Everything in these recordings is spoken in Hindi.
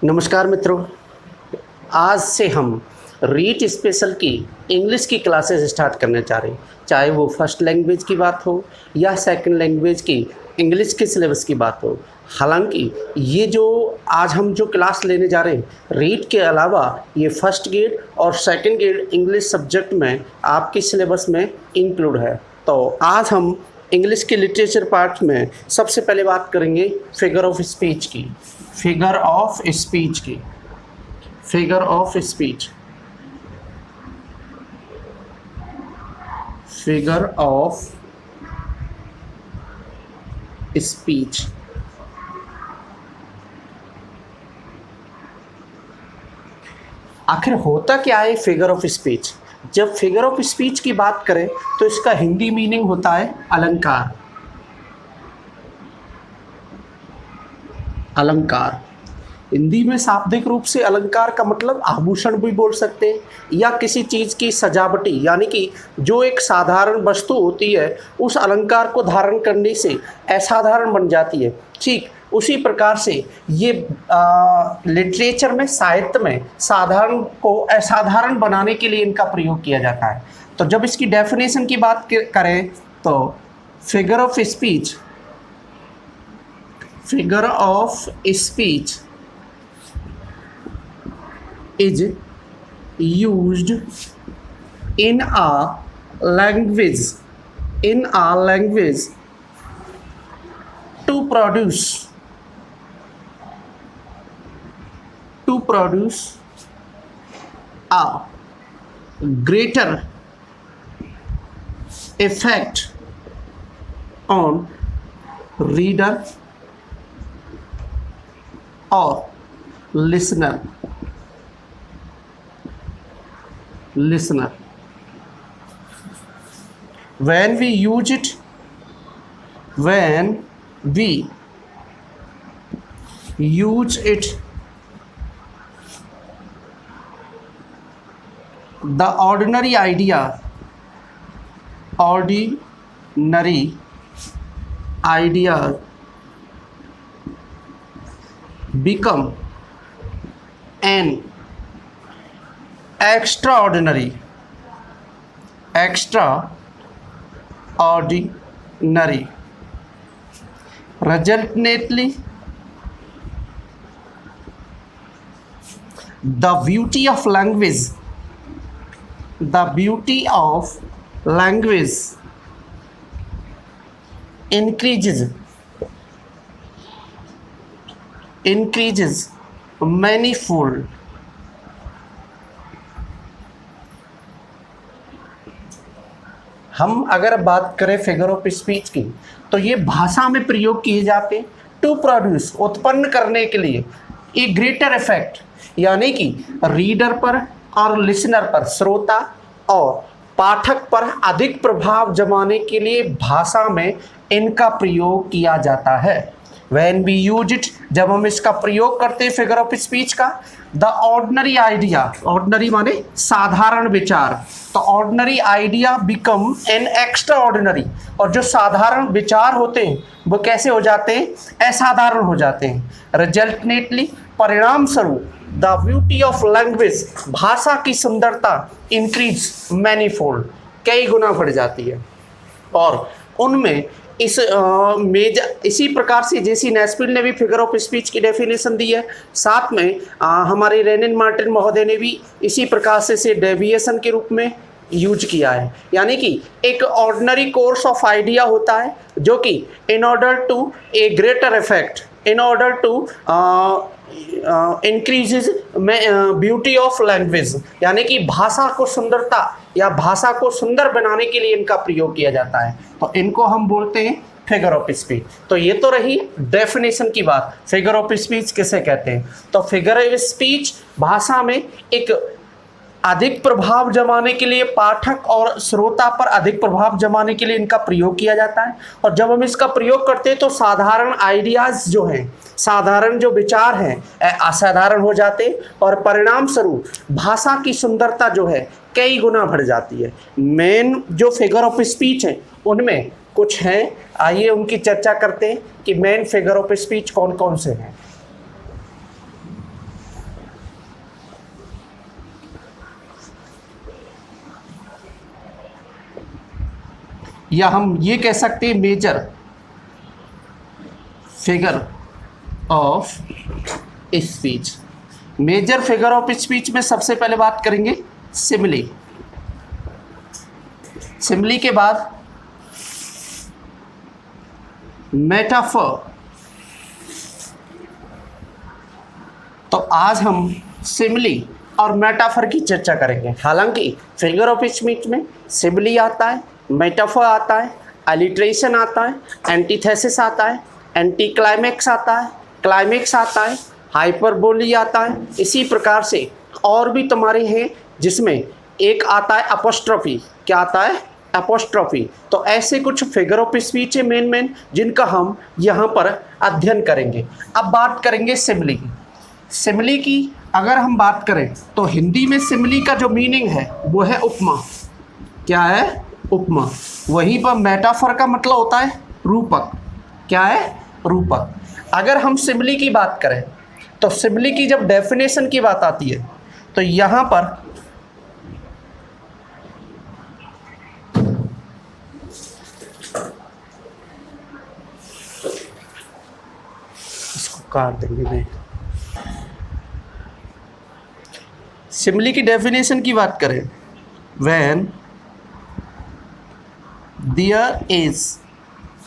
नमस्कार मित्रों, आज से हम रीट स्पेशल की इंग्लिश की क्लासेस स्टार्ट करने जा रहे हैं। चाहे वो फर्स्ट लैंग्वेज की बात हो या सेकंड लैंग्वेज की इंग्लिश के सिलेबस की बात हो। हालांकि ये जो आज हम जो क्लास लेने जा रहे हैं, रीट के अलावा ये फर्स्ट ग्रेड और सेकंड ग्रेड इंग्लिश सब्जेक्ट में आपके सिलेबस में इंक्लूड है। तो आज हम इंग्लिश के लिटरेचर पार्ट में सबसे पहले बात करेंगे फिगर ऑफ स्पीच की। फिगर ऑफ स्पीच की figure of speech figure of speech. आखिर होता क्या है फिगर ऑफ स्पीच? जब फिगर ऑफ स्पीच की बात करें तो इसका हिंदी मीनिंग होता है अलंकार। अलंकार हिंदी में शाब्दिक रूप से अलंकार का मतलब आभूषण भी बोल सकते हैं या किसी चीज़ की सजावटी, यानी कि जो एक साधारण वस्तु होती है उस अलंकार को धारण करने से असाधारण बन जाती है। ठीक उसी प्रकार से ये लिटरेचर में, साहित्य में साधारण को असाधारण बनाने के लिए इनका प्रयोग किया जाता है। तो जब इसकी डेफिनेशन की बात करें तो figure of speech is used in a language to produce a greater effect on reader or listener. When we use it, the ordinary idea become an extraordinary, resultantly the beauty of language increases manifold. हम अगर बात करें फिगर ऑफ स्पीच की तो ये भाषा में प्रयोग किए जाते हैं टू प्रोड्यूस, उत्पन्न करने के लिए, ए ग्रेटर इफेक्ट, यानी कि रीडर पर और लिसनर पर, श्रोता और पाठक पर अधिक प्रभाव जमाने के लिए भाषा में इनका प्रयोग किया जाता है। When we use it, जब हम इसका प्रयोग करते हैं फिगर ऑफ स्पीच का, द ऑर्डिनरी आइडिया, ऑर्डिनरी माने साधारण विचार, तो ordinary idea become an extra ordinary, और जो साधारण विचार होते हैं वो कैसे हो जाते हैं? असाधारण हो जाते हैं। रिजल्टेंटली, परिणाम स्वरूप, द ब्यूटी ऑफ लैंग्वेज, भाषा की सुंदरता, इंक्रीज मैनीफोल्ड, कई गुना बढ़ जाती है। और उनमें इसी प्रकार से जेसी नैस्मिथ ने भी फिगर ऑफ स्पीच की डेफिनेशन दी है। साथ में हमारे रेनिन मार्टिन महोदय ने भी इसी प्रकार से इसे डेविएशन के रूप में यूज किया है, यानी कि एक ऑर्डिनरी कोर्स ऑफ आइडिया होता है जो कि in order to a greater effect, in order to increases beauty of language, यानी कि भाषा को सुंदरता या भाषा को सुंदर बनाने के लिए इनका प्रयोग किया जाता है। तो इनको हम बोलते हैं फिगर ऑफ स्पीच। तो ये तो रही डेफिनेशन की बात, फिगर ऑफ स्पीच किसे कहते हैं। तो फिगर ऑफ स्पीच भाषा में एक अधिक प्रभाव जमाने के लिए, पाठक और श्रोता पर अधिक प्रभाव जमाने के लिए इनका प्रयोग किया जाता है। और जब हम इसका प्रयोग करते हैं तो साधारण आइडियाज़ जो हैं, साधारण जो विचार हैं असाधारण हो जाते, और परिणाम स्वरूप भाषा की सुंदरता जो है कई गुना बढ़ जाती है। मेन जो फिगर ऑफ स्पीच हैं उनमें कुछ हैं, आइए उनकी चर्चा करते हैं कि मेन फिगर ऑफ स्पीच कौन कौन से हैं। या हम ये कह सकते हैं major figure of speech. Major figure of speech में सबसे पहले बात करेंगे सिमिली। सिमिली के बाद मेटाफर। तो आज हम सिमिली और मेटाफर की चर्चा करेंगे। हालांकि फिगर ऑफ स्पीच में सिमिली आता है, मेटाफर आता है, अलिट्रेशन आता है, एंटीथेसिस आता है, एंटी क्लाइमेक्स आता है, क्लाइमेक्स आता है, हाइपरबोली आता है। इसी प्रकार से और भी तुम्हारे हैं जिसमें एक आता है अपोस्ट्रोफी। क्या आता है? अपोस्ट्रोफी। तो ऐसे कुछ फिगर ऑफ स्पीच है मेन जिनका हम यहाँ पर अध्ययन करेंगे। अब बात करेंगे सिमिली की। सिमिली की अगर हम बात करें तो हिंदी में सिमिली का जो मीनिंग है वो है उपमा। क्या है? उपमा। वहीं पर मेटाफर का मतलब होता है रूपक। क्या है? रूपक। अगर हम सिमिली की बात करें तो सिमिली की जब डेफिनेशन की बात आती है तो यहाँ पर इसको काट देंगे मैं। सिमिली की डेफिनेशन की बात करें, when there is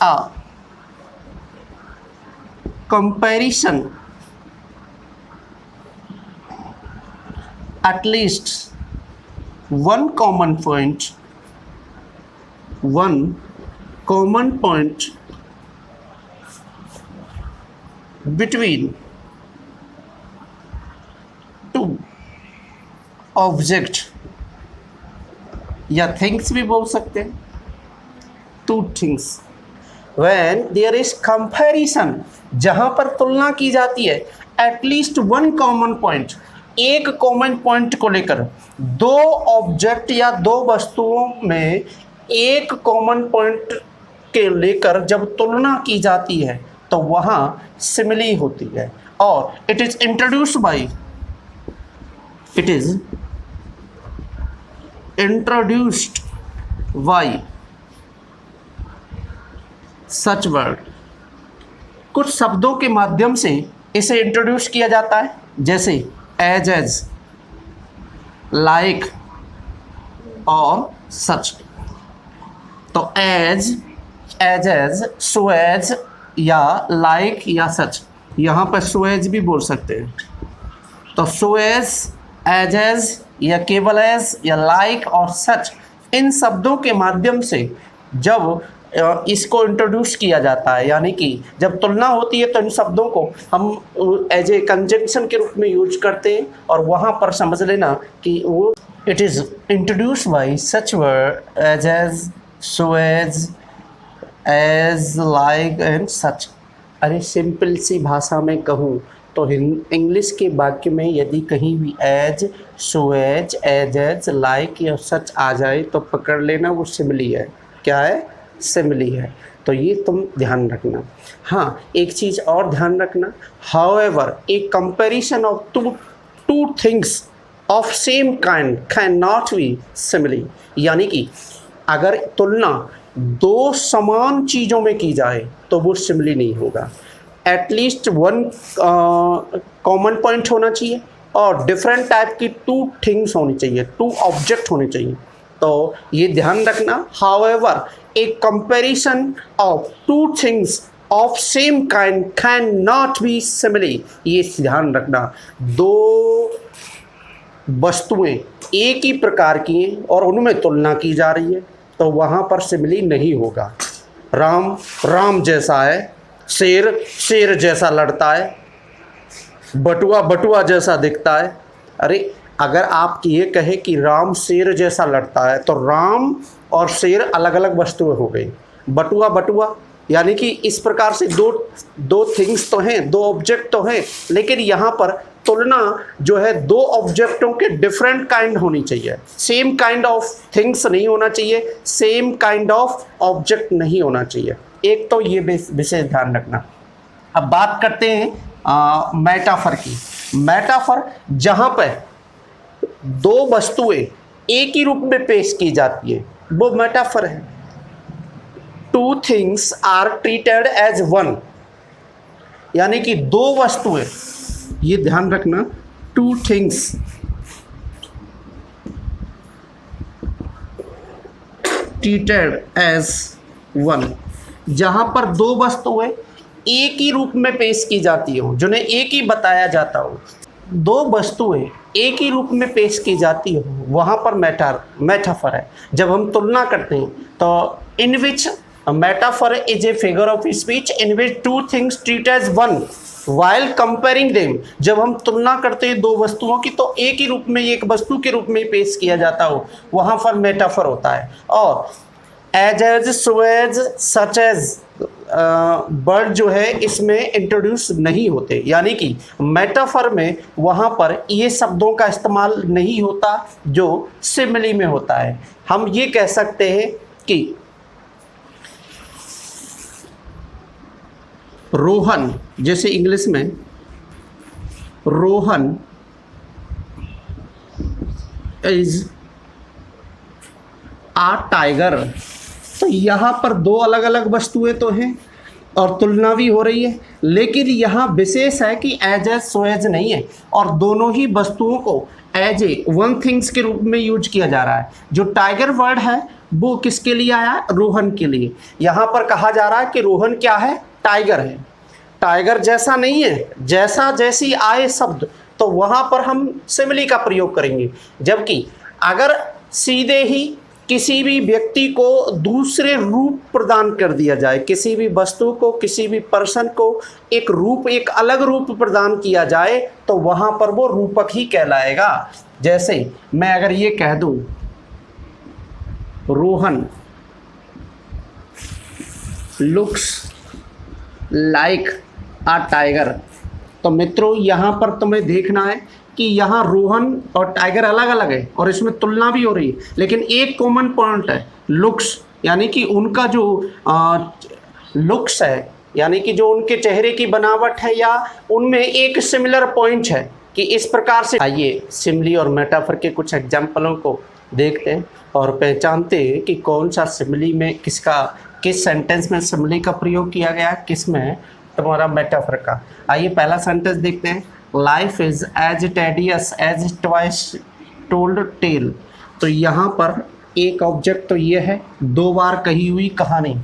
a comparison at least one common point between two object या थिंग्स भी बोल सकते हैं, two things. When there is comparison, जहां पर तुलना की जाती है, एटलीस्ट वन कॉमन पॉइंट, एक कॉमन पॉइंट को लेकर, दो ऑब्जेक्ट या दो वस्तुओं में एक कॉमन पॉइंट के लेकर जब तुलना की जाती है तो वहां सिमिली होती है। और it is introduced by such word. कुछ शब्दों के माध्यम से इसे इंट्रोड्यूस किया जाता है, जैसे एज, लाइक और सच। तो एज, सो एज या लाइक या सच। यहाँ पर सो एज भी बोल सकते हैं। तो सो एज या केवल एज या लाइक और सच, इन शब्दों के माध्यम से जब इसको इंट्रोड्यूस किया जाता है, यानी कि जब तुलना होती है तो इन शब्दों को हम एज ए कंजंक्शन के रूप में यूज करते हैं। और वहाँ पर समझ लेना कि वो it is introduce by such word as, so as, like and such. अरे सिंपल सी भाषा में कहूँ तो इंग्लिश के वाक्य में यदि कहीं भी एज, सो एज, लाइक या सच आ जाए तो पकड़ लेना वो सिमिली है। क्या है? सिमिली है। तो ये तुम ध्यान रखना। हाँ, एक चीज़ और ध्यान रखना, however A comparison of two things of same kind can not be simile. यानी कि अगर तुलना दो समान चीज़ों में की जाए तो वो सिमिली नहीं होगा। एटलीस्ट वन कॉमन पॉइंट होना चाहिए और डिफरेंट टाइप की टू थिंग्स होनी चाहिए, टू ऑब्जेक्ट होने चाहिए। तो ये ध्यान रखना, however A comparison of two things of same kind can not be simile. ये ध्यान रखना, दो वस्तुएं एक ही प्रकार की हैं और उनमें तुलना की जा रही है तो वहाँ पर सिमिली नहीं होगा। राम जैसा है, शेर जैसा लड़ता है, बटुआ जैसा दिखता है। अरे अगर आप ये कहे कि राम शेर जैसा लड़ता है तो राम और शेर अलग अलग वस्तुएं हो गई। बटुआ यानी कि इस प्रकार से दो थिंग्स तो हैं, दो ऑब्जेक्ट तो हैं, लेकिन यहाँ पर तुलना जो है दो ऑब्जेक्टों के डिफरेंट काइंड होनी चाहिए। सेम काइंड ऑफ थिंग्स नहीं होना चाहिए, सेम काइंड ऑफ ऑब्जेक्ट नहीं होना चाहिए। एक तो ये विशेष ध्यान रखना। अब बात करते हैं मेटाफर की। मेटाफर जहाँ पर दो वस्तुएं एक ही रूप में पेश की जाती है वो मेटाफर है। Two things are treated as one, यानी कि दो वस्तुएं, ये ध्यान रखना, two things treated as one, जहां पर दो वस्तुएं एक ही रूप में पेश की जाती हो, जिन्हें एक ही बताया जाता हो, दो वस्तुएं एक ही रूप में पेश की जाती हो, वहां पर मेटाफर है। जब हम तुलना करते हैं तो in which metaphor is a figure of speech in which two things treat as one while comparing them. जब हम तुलना करते हैं दो वस्तुओं की तो एक ही रूप में, एक वस्तु के रूप में पेश किया जाता हो, वहां पर मेटाफर होता है। और as so as such as word जो है इसमें इंट्रोड्यूस नहीं होते, यानी कि मेटाफर में वहाँ पर ये शब्दों का इस्तेमाल नहीं होता जो सिमिली में होता है। हम ये कह सकते हैं कि रोहन, जैसे इंग्लिश में रोहन इज आ टाइगर, तो यहाँ पर दो अलग अलग वस्तुएं तो हैं और तुलना भी हो रही है, लेकिन यहाँ विशेष है कि एज सो एज नहीं है और दोनों ही वस्तुओं को एज ए वन थिंग्स के रूप में यूज किया जा रहा है। जो टाइगर वर्ड है वो किसके लिए आया है? रोहन के लिए। यहाँ पर कहा जा रहा है कि रोहन क्या है? टाइगर है। टाइगर जैसा नहीं है, जैसा जैसी आए शब्द तो वहाँ पर हम सिमिली का प्रयोग करेंगे, जबकि अगर सीधे ही किसी भी व्यक्ति को दूसरे रूप प्रदान कर दिया जाए, किसी भी वस्तु को, किसी भी पर्सन को एक रूप, एक अलग रूप प्रदान किया जाए तो वहाँ पर वो रूपक ही कहलाएगा। जैसे मैं अगर ये कह दूं रोहन लुक्स लाइक आ टाइगर, तो मित्रों यहाँ पर तुम्हें देखना है कि यहाँ रोहन और टाइगर अलग अलग है और इसमें तुलना भी हो रही है, लेकिन एक कॉमन पॉइंट है लुक्स, यानी कि उनका जो लुक्स है, यानी कि जो उनके चेहरे की बनावट है या उनमें एक सिमिलर पॉइंट है कि इस प्रकार से। आइए सिमिली और मेटाफर के कुछ एग्जाम्पलों को देखते हैं और पहचानते हैं कि कौन सा सिमिली में किस सेंटेंस में सिमिली का प्रयोग किया गया, किस में तुम्हारा मेटाफर का। आइए पहला सेंटेंस देखते हैं। Life is as tedious as twice told tale, तो यहाँ पर एक ऑब्जेक्ट तो ये है दो बार कही हुई कहानी,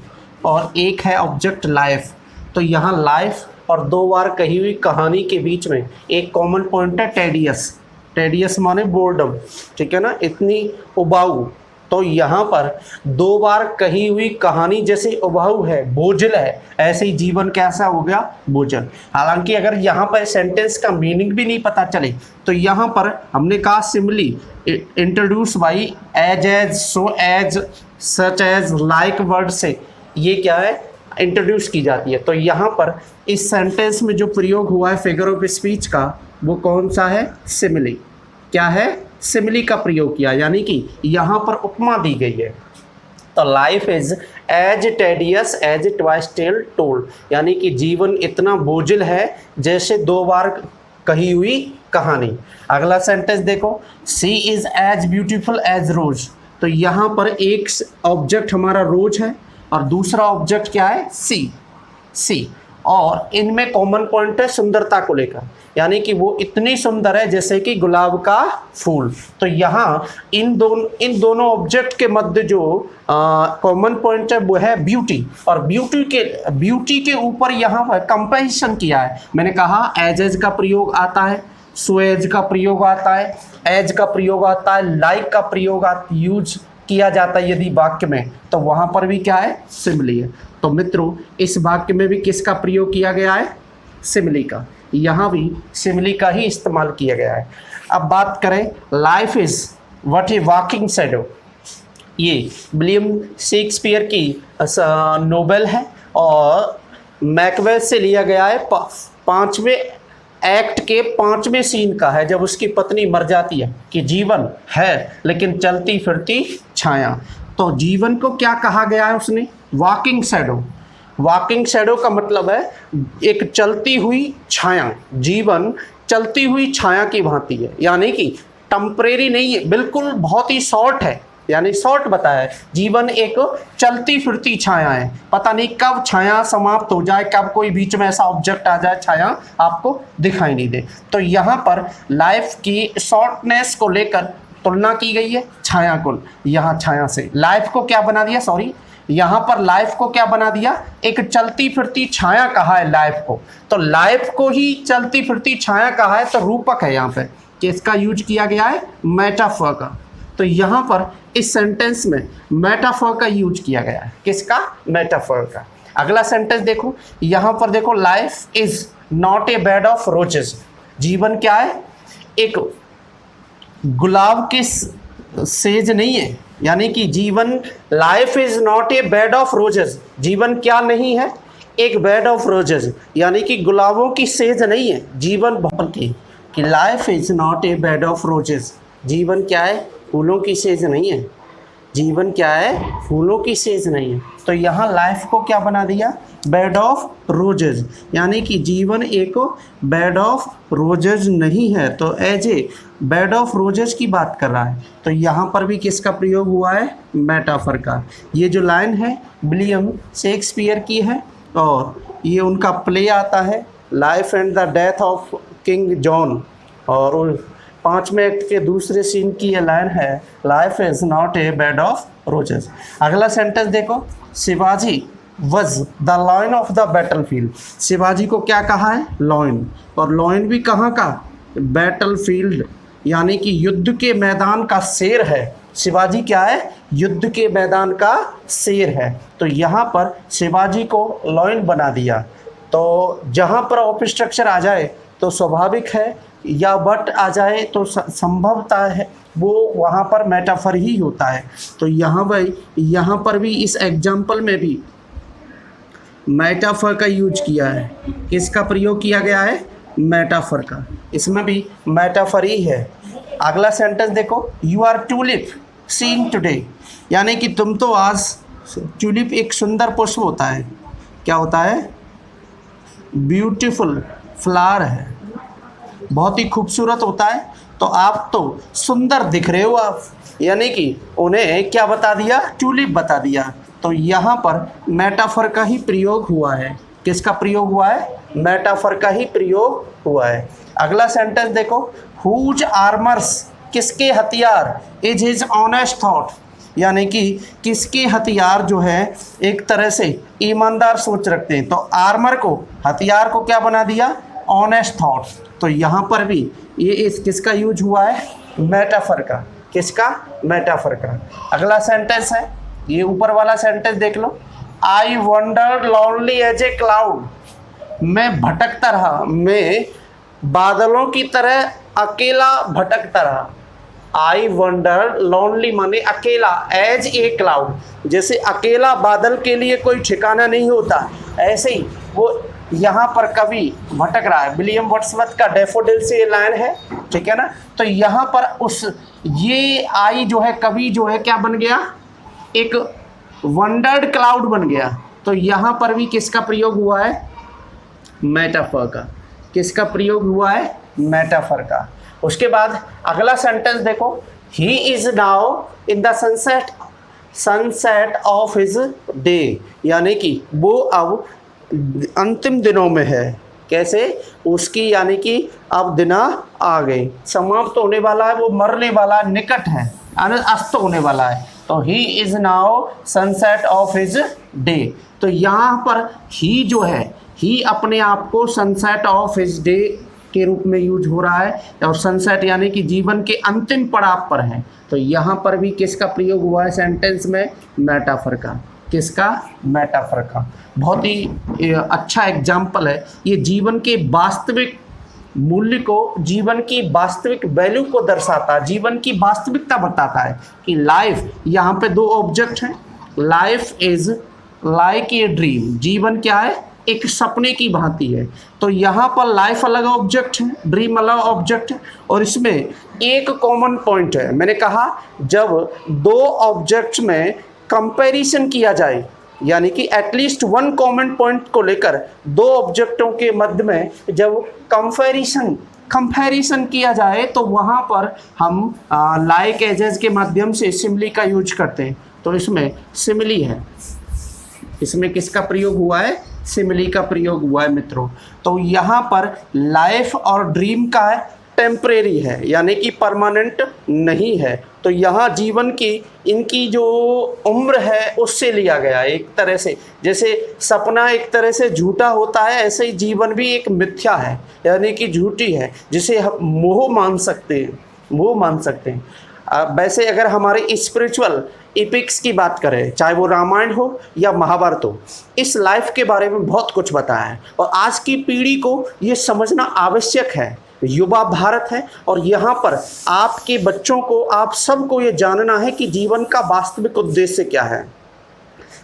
और एक है ऑब्जेक्ट लाइफ, तो यहाँ लाइफ और दो बार कही हुई कहानी के बीच में एक कॉमन पॉइंट है टेडियस। टेडियस माने बोर्डम, ठीक है ना, इतनी उबाऊ। तो यहाँ पर दो बार कही हुई कहानी जैसे उबाऊ है, बोझल है, ऐसे ही जीवन कैसा हो गया? बोझल। हालांकि अगर यहाँ पर सेंटेंस का मीनिंग भी नहीं पता चले तो यहाँ पर हमने कहा simile introduce by as so as such as like word से ये क्या है? इंट्रोड्यूस की जाती है। तो यहाँ पर इस सेंटेंस में जो प्रयोग हुआ है फिगर ऑफ स्पीच का वो कौन सा है? सिमिली। क्या है? सिमिली का प्रयोग किया, यानी कि यहाँ पर उपमा दी गई है। तो life is as tedious as twice tale told, यानी कि जीवन इतना बोझिल है जैसे दो बार कही हुई कहानी। अगला सेंटेंस देखो, सी इज एज ब्यूटीफुल एज रोज, तो यहाँ पर एक ऑब्जेक्ट हमारा रोज है और दूसरा ऑब्जेक्ट क्या है? सी, और इनमें कॉमन पॉइंट है सुंदरता को लेकर, यानी कि वो इतनी सुंदर है जैसे कि गुलाब का फूल। तो यहाँ इन दोनों ऑब्जेक्ट के मध्य जो कॉमन पॉइंट है वो है ब्यूटी, और ब्यूटी के ऊपर यहाँ पर कंपैरिजन किया है। मैंने कहा एज का प्रयोग आता है, सो एज का प्रयोग आता है, एज का प्रयोग आता है, लाइक का प्रयोग यूज किया जाता है यदि वाक्य में, तो वहाँ पर भी क्या है? सिमिली है। तो मित्रों इस वाक्य में भी किसका प्रयोग किया गया है? सिमिली का। यहाँ भी सिमिली का ही इस्तेमाल किया गया है। अब बात करें life is what A walking shadow, ये विलियम शेक्सपियर की नोवेल है और मैकबेथ से लिया गया है। पांचवें एक्ट के 5वें सीन का है, जब उसकी पत्नी मर जाती है कि जीवन है लेकिन चलती फिरती छाया। तो जीवन को क्या कहा गया है उसने? Walking shadow. वॉकिंग शैडो का मतलब है एक चलती हुई छाया। जीवन चलती हुई छाया की भांति है, यानी कि टेम्परेरी नहीं है, बिल्कुल बहुत ही शॉर्ट है, यानी शॉर्ट बताया है। जीवन एक चलती फिरती छाया है, पता नहीं कब छाया समाप्त हो जाए, कब कोई बीच में ऐसा ऑब्जेक्ट आ जाए छाया आपको दिखाई नहीं दे। तो यहाँ पर लाइफ की शॉर्टनेस को लेकर तुलना की गई है छाया को, यहाँ छाया से लाइफ को क्या बना दिया, सॉरी यहाँ पर लाइफ को क्या बना दिया, एक चलती फिरती छाया कहा है लाइफ को। तो लाइफ को ही चलती फिरती छाया कहा है, तो रूपक है यहाँ पे किसका यूज किया गया है, मेटाफर का। तो यहाँ पर इस सेंटेंस में मेटाफर का यूज किया गया है, किसका, मेटाफर का। अगला सेंटेंस देखो, यहाँ पर देखो, life is not a bed of roses. जीवन क्या है, एक गुलाब की सेज नहीं है, यानी कि जीवन, life is not a bed of roses, जीवन क्या नहीं है, एक बेड ऑफ रोजेस, यानी कि गुलाबों की सेज नहीं है जीवन, बल्कि कि life is not a bed of roses, जीवन क्या है, फूलों की सेज नहीं है, जीवन क्या है, फूलों की सेज नहीं है। तो यहाँ लाइफ को क्या बना दिया, बेड ऑफ रोजेज, यानी कि जीवन एक बेड ऑफ रोजेज नहीं है, तो as a bed of roses की बात कर रहा है। तो यहाँ पर भी किसका प्रयोग हुआ है, मेटाफर का। ये जो लाइन है विलियम शेक्सपियर की है, और ये उनका प्ले आता है life and the death of king John, और 5वें एक्ट के दूसरे सीन की ये लाइन है, life is not a bed of roses. अगला सेंटेंस देखो, शिवाजी वज the lion of the battle field. Shivaji को क्या कहा है, लॉयन, और लॉयन भी कहाँ का, बैटल फील्ड, यानी कि युद्ध के मैदान का शेर है। शिवाजी क्या है, युद्ध के मैदान का शेर है। तो यहाँ पर शिवाजी को लॉयन बना दिया। तो जहाँ पर ऑफ स्ट्रक्चर आ जाए तो स्वाभाविक है, या बट आ जाए तो संभवता है वो वहाँ पर मेटाफर ही होता है। तो यहाँ पर भी इस एग्जाम्पल में भी मेटाफर का यूज किया है, किसका प्रयोग किया गया है, मेटाफर का, इसमें भी मेटाफर ही है। अगला सेंटेंस देखो, you are tulip seen today, यानी कि तुम तो आज, ट्यूलिप एक सुंदर पुष्प होता है, क्या होता है, ब्यूटीफुल फ्लावर है, बहुत ही खूबसूरत होता है। तो आप तो सुंदर दिख रहे हो आप, यानी कि उन्हें क्या बता दिया, ट्यूलिप बता दिया। तो यहाँ पर मेटाफर का ही प्रयोग हुआ है, किसका प्रयोग हुआ है, मेटाफर का ही प्रयोग हुआ है। अगला सेंटेंस देखो, हुज आर्मर्स, किसके हथियार, इज हिज ऑनेस्ट थॉट, यानी कि किसके हथियार जो है एक तरह से ईमानदार सोच रखते हैं। तो आर्मर को, हथियार को क्या बना दिया, ऑनेस्ट थॉट। तो यहाँ पर भी ये इस किसका यूज हुआ है, मेटाफर का, किसका, मेटाफर का। अगला सेंटेंस है, ये ऊपर वाला सेंटेंस देख लो, I wander lonely as a cloud, मैं भटकता रहा, मैं बादलों की तरह अकेला भटकता रहा। आई वंडर, लॉनली माने अकेला, एज ए क्लाउड, जैसे अकेला बादल के लिए कोई ठिकाना नहीं होता, ऐसे ही वो यहाँ पर कवि भटक रहा है। विलियम वर्ड्सवर्थ का डैफोडिल से ये लाइन है, ठीक है ना। तो यहाँ पर उस ये आई जो है, कवि जो है क्या बन गया, एक वंडर्ड क्लाउड बन गया। तो यहाँ पर भी किसका प्रयोग हुआ है, मेटाफर का, किसका प्रयोग हुआ है, मेटाफर का। उसके बाद अगला सेंटेंस देखो, he is now in the sunset of his day, यानी कि वो अब अंतिम दिनों में है, कैसे, उसकी, यानी कि अब दिना आ गई, समाप्त होने वाला है, वो मरने वाला निकट है, अस्त होने वाला है। तो he is now sunset of his day. तो यहाँ पर ही जो है, ही अपने आप को सनसेट ऑफ हिज डे के रूप में यूज हो रहा है, और सनसेट यानी कि जीवन के अंतिम पड़ाव पर है। तो यहाँ पर भी किसका प्रयोग हुआ है सेंटेंस में, मेटाफर का, किसका, मेटाफर का। बहुत ही अच्छा एग्जाम्पल है ये, जीवन के वास्तविक मूल्य को, जीवन की वास्तविक वैल्यू को दर्शाता है, जीवन की वास्तविकता बताता है कि लाइफ, यहाँ पे दो ऑब्जेक्ट हैं, life is like a dream, जीवन क्या है, एक सपने की भांति है। तो यहाँ पर लाइफ अलग ऑब्जेक्ट है, ड्रीम अलग ऑब्जेक्ट है, और इसमें एक कॉमन पॉइंट है। मैंने कहा जब दो ऑब्जेक्ट्स में कंपैरिजन किया जाए, यानी कि एटलीस्ट वन कॉमन पॉइंट को लेकर दो ऑब्जेक्टों के मध्य में जब कंपैरिजन कंपैरिजन किया जाए तो वहाँ पर हम लाइक एजेस के माध्यम से सिमिली का यूज करते हैं। तो इसमें सिमिली है, इसमें किसका प्रयोग हुआ है? सिमिली का प्रयोग हुआ है मित्रों। तो यहाँ पर लाइफ और ड्रीम का है टेम्परेरी है, यानी कि परमानेंट नहीं है। तो यहाँ जीवन की इनकी जो उम्र है उससे लिया गया है एक तरह से। जैसे सपना एक तरह से झूठा होता है, ऐसे ही जीवन भी एक मिथ्या है, यानी कि झूठी है, जिसे हम मोह मान सकते हैं, मोह मान सकते हैं। वैसे अगर हमारे स्पिरिचुअल एपिक्स की बात करें, चाहे वो रामायण हो या महाभारत हो, इस लाइफ के बारे में बहुत कुछ बताया है और आज की पीढ़ी को ये समझना आवश्यक है। युवा भारत है और यहाँ पर आपके बच्चों को, आप सबको ये जानना है कि जीवन का वास्तविक उद्देश्य क्या है।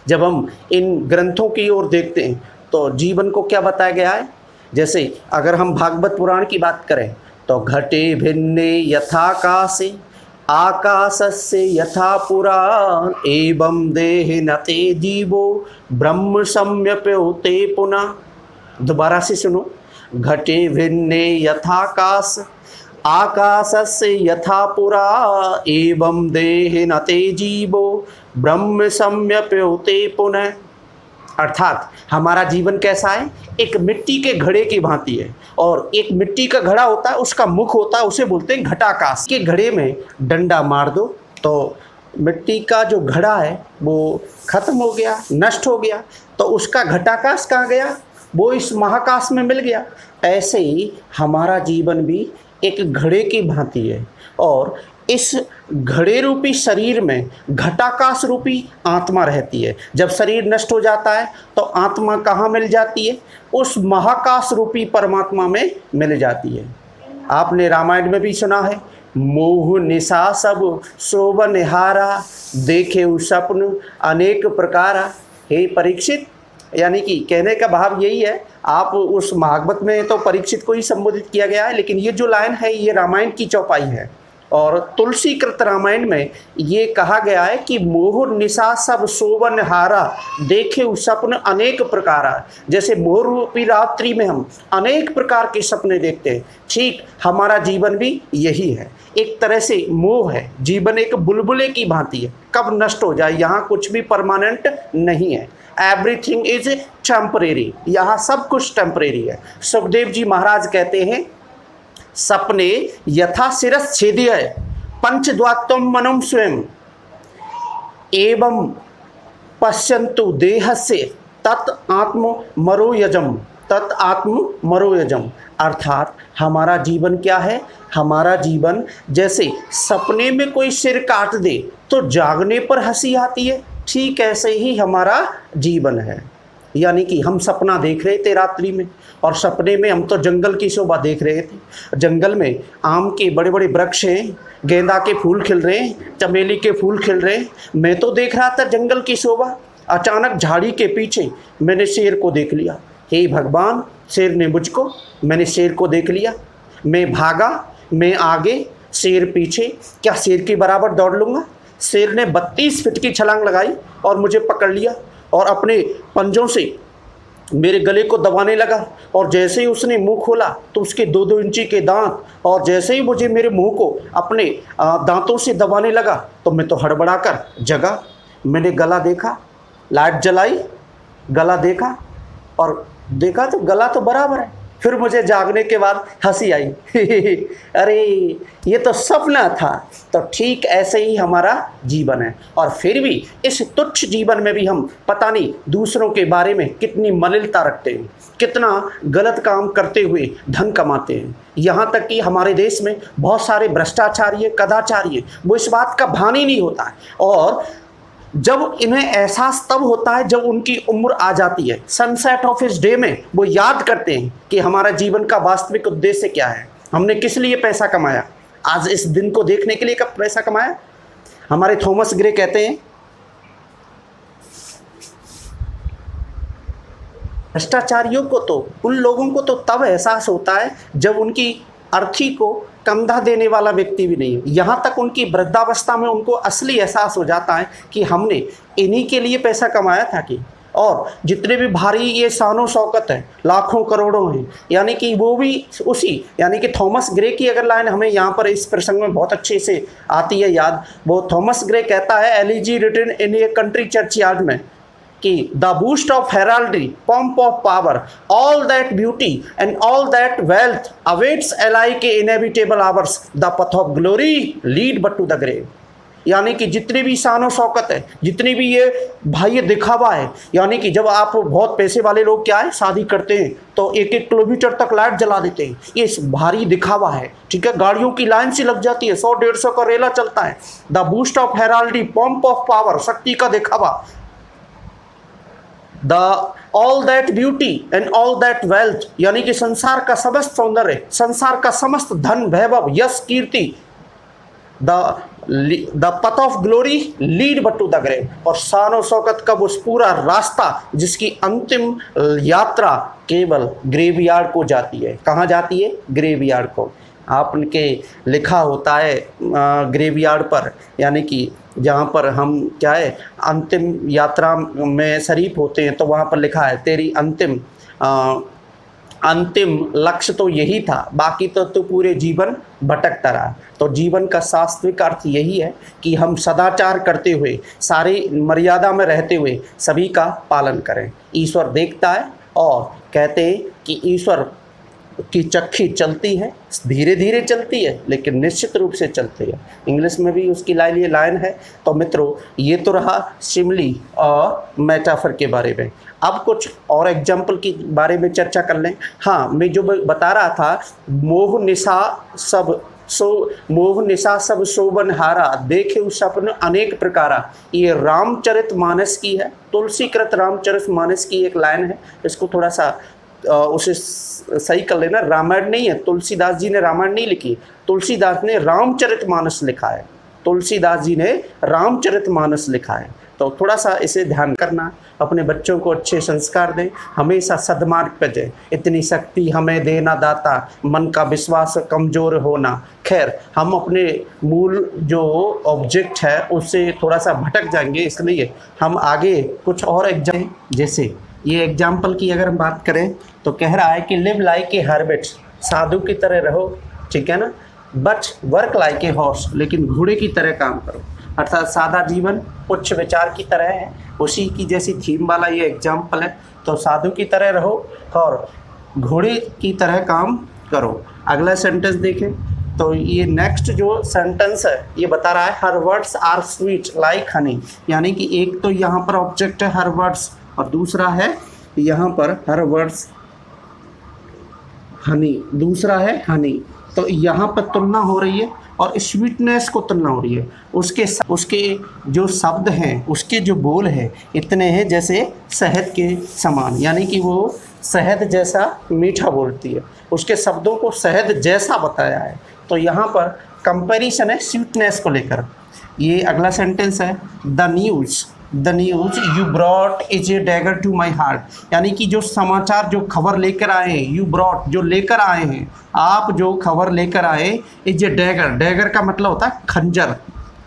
जब हम इन ग्रंथों की ओर देखते हैं तो जीवन को क्या बताया गया है, जैसे अगर हम भागवत पुराण की बात करें तो घटे भिन्ने यथाकाशे आकाशस्य यथा पुराण एवं देह नते जीवो ब्रह्म सम्यप्योते पुनः। दोबारा से सुनो, घटे भिन्ने यथाकाश आकाशस्य यथा पुरा एवं देह नते जीवो ब्रह्म सम्यप्योते पुनः। अर्थात हमारा जीवन कैसा है? एक मिट्टी के घड़े की भांति है और एक मिट्टी का घड़ा होता है, उसका मुख होता है, उसे बोलते हैं घटाकाश। के घड़े में डंडा मार दो तो मिट्टी का जो घड़ा है वो खत्म हो गया, नष्ट हो गया, तो उसका घटाकाश कहाँ गया? वो इस महाकाश में मिल गया। ऐसे ही हमारा जीवन भी एक घड़े की भांति है और इस घड़े रूपी शरीर में घटाकाश रूपी आत्मा रहती है। जब शरीर नष्ट हो जाता है तो आत्मा कहाँ मिल जाती है? उस महाकाश रूपी परमात्मा में मिल जाती है। आपने रामायण में भी सुना है, मोह निशा सब शोभन हारा देखे स्वप्न अनेक प्रकारा। हे परीक्षित, यानी कि कहने का भाव यही है, आप उस भागवत में तो परीक्षित को ही संबोधित किया गया है, लेकिन ये जो लाइन है ये रामायण की चौपाई है और तुलसी कृत रामायण में ये कहा गया है कि मोह निशा सब शोभन हारा देखे स्वप्न अनेक प्रकारा। जैसे मोह रूपी रात्रि में हम अनेक प्रकार के सपने देखते हैं, ठीक हमारा जीवन भी यही है, एक तरह से मोह है। जीवन एक बुलबुले की भांति है, कब नष्ट हो जाए, यहाँ कुछ भी परमानेंट नहीं है। एवरीथिंग इज टेम्परेरी, यहाँ सब कुछ टेम्परेरी है। सुखदेव जी महाराज कहते हैं, सपने यथा शिरस छेदय पंचद्वात्वम मनम स्वयं एवं पश्यन्तु देहस्य तत् आत्म मरोयजम, तत् आत्म मरोयजम। अर्थात हमारा जीवन क्या है? हमारा जीवन जैसे सपने में कोई सिर काट दे तो जागने पर हंसी आती है, ठीक ऐसे ही हमारा जीवन है। यानी कि हम सपना देख रहे थे रात्रि में और सपने में हम तो जंगल की शोभा देख रहे थे। जंगल में आम के बड़े बड़े वृक्ष हैं, गेंदा के फूल खिल रहे हैं, चमेली के फूल खिल रहे हैं, मैं तो देख रहा था जंगल की शोभा। अचानक झाड़ी के पीछे मैंने शेर को देख लिया। हे भगवान, शेर ने मुझको, मैंने शेर को देख लिया, मैं भागा, मैं आगे, शेर पीछे। क्या शेर के बराबर दौड़ लूँगा? शेर ने 32 फीट की छलांग लगाई और मुझे पकड़ लिया और अपने पंजों से मेरे गले को दबाने लगा और जैसे ही उसने मुंह खोला तो उसके 2-2 इंची के दांत, और जैसे ही मुझे मेरे मुंह को अपने दांतों से दबाने लगा तो मैं तो हड़बड़ा कर जगा। मैंने गला देखा, लाइट जलाई, गला देखा और देखा तो गला तो बराबर है। फिर मुझे जागने के बाद हंसी आई अरे ये तो सपना था। तो ठीक ऐसे ही हमारा जीवन है और फिर भी इस तुच्छ जीवन में भी हम पता नहीं दूसरों के बारे में कितनी मलिनता रखते हैं, कितना गलत काम करते हुए धन कमाते हैं। यहाँ तक कि हमारे देश में बहुत सारे भ्रष्टाचारी, कदाचारी, वो इस बात का भान ही नहीं होता है और जब इन्हें एहसास तब होता है जब उनकी उम्र आ जाती है। सनसेट ऑफ हिज डे में वो याद करते हैं कि हमारा जीवन का वास्तविक उद्देश्य क्या है, हमने किस लिए पैसा कमाया, आज इस दिन को देखने के लिए कब पैसा कमाया। हमारे थॉमस ग्रे कहते हैं, भ्रष्टाचारियों को तो, उन लोगों को तो तब एहसास होता है जब उनकी अर्थी को कंधा देने वाला व्यक्ति भी नहीं है। यहाँ तक उनकी वृद्धावस्था में उनको असली एहसास हो जाता है कि हमने इन्हीं के लिए पैसा कमाया था कि और जितने भी भारी ये शानो शौकत है, लाखों करोड़ों हैं, यानी कि वो भी उसी, यानी कि थॉमस ग्रे की अगर लाइन हमें यहाँ पर इस प्रसंग में बहुत अच्छे से आती है याद, वो थॉमस ग्रे कहता है elegy written in a country churchyard में कि the boast of heraldry, pomp of power, all that beauty and all that wealth awaits alike inevitable hours, the path of glory lead but to the grave. यानी कि जितनी भी शान शौकत है, जितनी भी ये भाई ये दिखावा है, यानी कि जब आप बहुत पैसे वाले लोग क्या है शादी करते हैं तो 1-1 किलोमीटर तक लाइट जला देते हैं, ये भारी दिखावा है, ठीक है। गाड़ियों की लाइन से लग जाती है, 100-150 का रेला चलता है। The boast of heraldry, pomp of power, शक्ति का दिखावा, the all that beauty and all that wealth, यानी कि संसार का समस्त सौंदर्य, संसार का समस्त धन वैभव, यश कीर्ति, the path of glory lead but to the grave, और शान और शौकत का वो पूरा रास्ता जिसकी अंतिम यात्रा केवल ग्रेवयार्ड को जाती है। कहाँ जाती है? ग्रेवयार्ड को। आपके लिखा होता है ग्रेवयार्ड पर, यानी कि जहाँ पर हम क्या है अंतिम यात्रा में शरीक होते हैं, तो वहाँ पर लिखा है तेरी अंतिम लक्ष्य तो यही था, बाकी तो तू पूरे जीवन भटकता रहा। तो जीवन का शास्त्रिक अर्थ यही है कि हम सदाचार करते हुए, सारी मर्यादा में रहते हुए सभी का पालन करें। ईश्वर देखता है और कहते हैं कि ईश्वर की चक्की चलती है, धीरे धीरे चलती है लेकिन निश्चित रूप से चलती है। इंग्लिश में भी उसकी ये लाइन है। तो मित्रों, ये तो रहा सिमिली और मेटाफर के बारे में। अब कुछ और एग्जाम्पल के बारे में चर्चा कर लें। हाँ, मैं जो बता रहा था, मोह निशा सब शोभनहारा, देखे उस सपन अनेक प्रकारा, ये रामचरितमानस की है, तुलसीकृत रामचरितमानस की एक लाइन है। इसको थोड़ा सा उसे सही कर लेना, रामायण नहीं है, तुलसीदास जी ने रामायण नहीं लिखी, तुलसीदास ने रामचरितमानस लिखा है, तुलसीदास जी ने रामचरितमानस लिखा है। तो थोड़ा सा इसे ध्यान करना, अपने बच्चों को अच्छे संस्कार दें, हमेशा सद्मार्ग पर जाए। इतनी शक्ति हमें देना दाता, मन का विश्वास कमज़ोर होना। खैर, हम अपने मूल जो ऑब्जेक्ट है उससे थोड़ा सा भटक जाएंगे, इसलिए हम आगे कुछ और एग्जाम्पल, जैसे ये एग्जाम्पल की अगर हम बात करें तो कह रहा है कि लिव लाइक ए हर्बिट, साधु की तरह रहो, ठीक है ना, but work like a horse, लेकिन घोड़े की तरह काम करो। अर्थात सादा जीवन उच्च विचार की तरह है, उसी की जैसी थीम वाला ये एग्जाम्पल है। तो साधु की तरह रहो और घोड़े की तरह काम करो। अगला सेंटेंस देखें तो ये नेक्स्ट जो सेंटेंस है ये बता रहा है her words are sweet like honey, यानी कि एक तो यहाँ पर ऑब्जेक्ट है हर वर्ड्स और दूसरा है यहाँ पर हर वर्ड्स हनी, दूसरा है हनी। तो यहाँ पर तुलना हो रही है और स्वीटनेस को तुलना हो रही है। उसके जो शब्द हैं, उसके जो बोल हैं इतने हैं जैसे शहद के समान, यानी कि वो शहद जैसा मीठा बोलती है, उसके शब्दों को शहद जैसा बताया है। तो यहाँ पर कंपैरिजन है स्वीटनेस को लेकर। ये अगला सेंटेंस है the news you brought is a dagger to my heart, यानी कि जो समाचार, जो खबर लेकर आए हैं, यू ब्रॉट जो लेकर आए हैं, आप जो खबर लेकर आए, इज ए डैगर का मतलब होता है खंजर।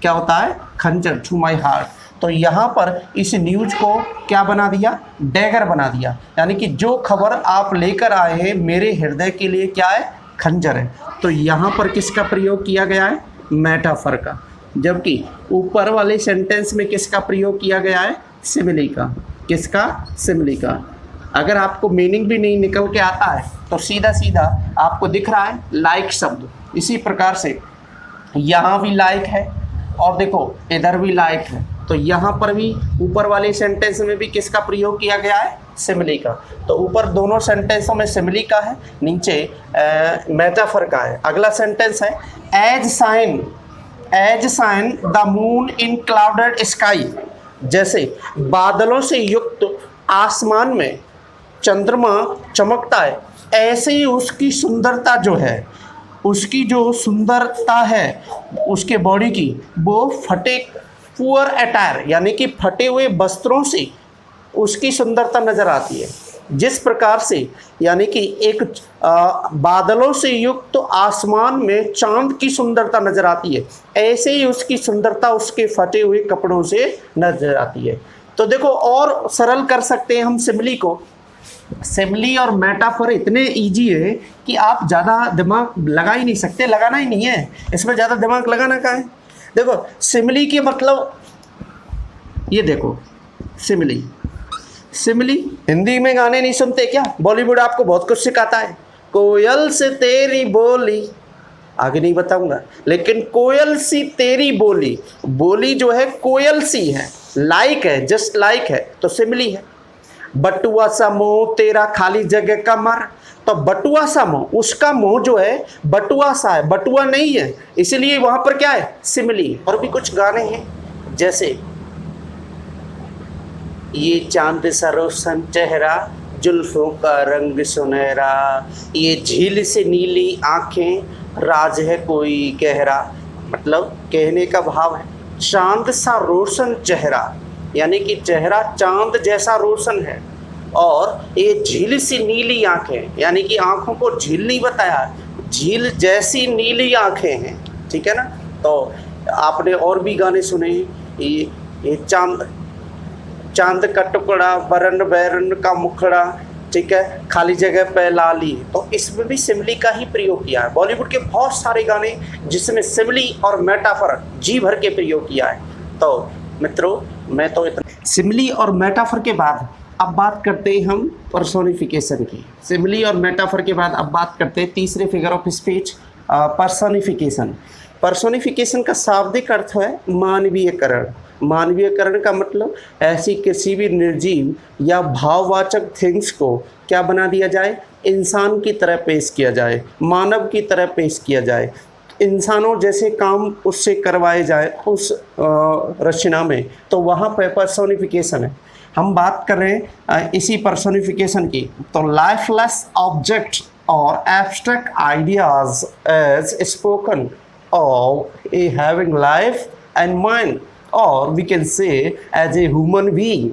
क्या होता है? खंजर, टू माई हार्ट। तो यहाँ पर इस न्यूज़ को क्या बना दिया? डैगर बना दिया, यानी कि जो खबर आप लेकर आए हैं मेरे हृदय के लिए क्या है? खंजर है। तो यहाँ पर किसका प्रयोग किया गया है? मेटाफर का। जबकि ऊपर वाले सेंटेंस में किसका प्रयोग किया गया है? सिमिली का। किसका? सिमिली का। अगर आपको मीनिंग भी नहीं निकल के आता है तो सीधा सीधा आपको दिख रहा है लाइक शब्द, इसी प्रकार से यहाँ भी लाइक है और देखो इधर भी लाइक है। तो यहाँ पर भी ऊपर वाले सेंटेंस में भी किसका प्रयोग किया गया है? सिमिली का। तो ऊपर दोनों सेंटेंसों में सिमिली का है, नीचे मेटाफर का है। अगला सेंटेंस है as shine the moon in clouded sky, जैसे बादलों से युक्त आसमान में चंद्रमा चमकता है, ऐसे ही उसकी सुंदरता जो है, उसकी जो सुंदरता है उसके बॉडी की, वो फटे पुअर अटायर यानी कि फटे हुए वस्त्रों से उसकी सुंदरता नज़र आती है। जिस प्रकार से यानी कि एक बादलों से युक्त तो आसमान में चांद की सुंदरता नज़र आती है, ऐसे ही उसकी सुंदरता उसके फटे हुए कपड़ों से नज़र आती है। तो देखो और सरल कर सकते हैं हम सिमिली को। सिमिली और मेटाफर इतने इजी है कि आप ज़्यादा दिमाग लगा ही नहीं सकते, लगाना ही नहीं है इसमें, ज़्यादा दिमाग लगाना का है। देखो सिमिली के मतलब ये देखो, सिमिली सिमिली हिंदी में गाने नहीं सुनते क्या? बॉलीवुड आपको बहुत कुछ सिखाता है। कोयल से तेरी बोली, आगे नहीं बताऊंगा, लेकिन कोयल सी तेरी बोली, बोली जो है कोयल सी है, लाइक है, जस्ट लाइक है, तो सिमिली है। बटुआ सा मुंह तेरा खाली जगह का मर, तो बटुआ सा मुंह, उसका मुंह जो है बटुआ सा है, बटुआ नहीं है, इसलिए वहां पर क्या है? सिमिली। और भी कुछ गाने हैं जैसे ये चांद सा रोशन चेहरा, जुल्फों का रंग सुनहरा, ये झील से नीली आंखें, राज है कोई गहरा। मतलब कहने का भाव है चांद सा रोशन चेहरा, यानी कि चेहरा चांद जैसा रोशन है, और ये झील सी नीली आंखें, यानी कि आंखों को झील नहीं बताया, झील जैसी नीली आंखें हैं, ठीक है ना। तो आपने और भी गाने सुने, ये चांद का टुकड़ा, बरन बैरन का मुखड़ा, ठीक है, खाली जगह पे लाली, तो इसमें भी सिमिली का ही प्रयोग किया है। बॉलीवुड के बहुत सारे गाने जिसमें सिमिली और मेटाफर जी भर के प्रयोग किया है। तो मित्रों मैं तो इतना, सिमिली और मेटाफर के बाद अब बात करते हैं हम पर्सोनिफिकेशन की। सिमिली और मेटाफर के बाद अब बात करते हैं तीसरे figure of speech, personification. Personification का शाब्दिक अर्थ है मानवीयकरण। मानवीयकरण का मतलब ऐसी किसी भी निर्जीव या भाववाचक थिंग्स को क्या बना दिया जाए? इंसान की तरह पेश किया जाए, मानव की तरह पेश किया जाए, इंसानों जैसे काम उससे करवाए जाए उस रचना में, तो वहाँ पर पर्सोनिफिकेशन है। हम बात कर रहे हैं इसी पर्सोनिफिकेशन की। तो लाइफलेस ऑब्जेक्ट और abstract ideas as spoken of a having life and mind, और we can say as a human being.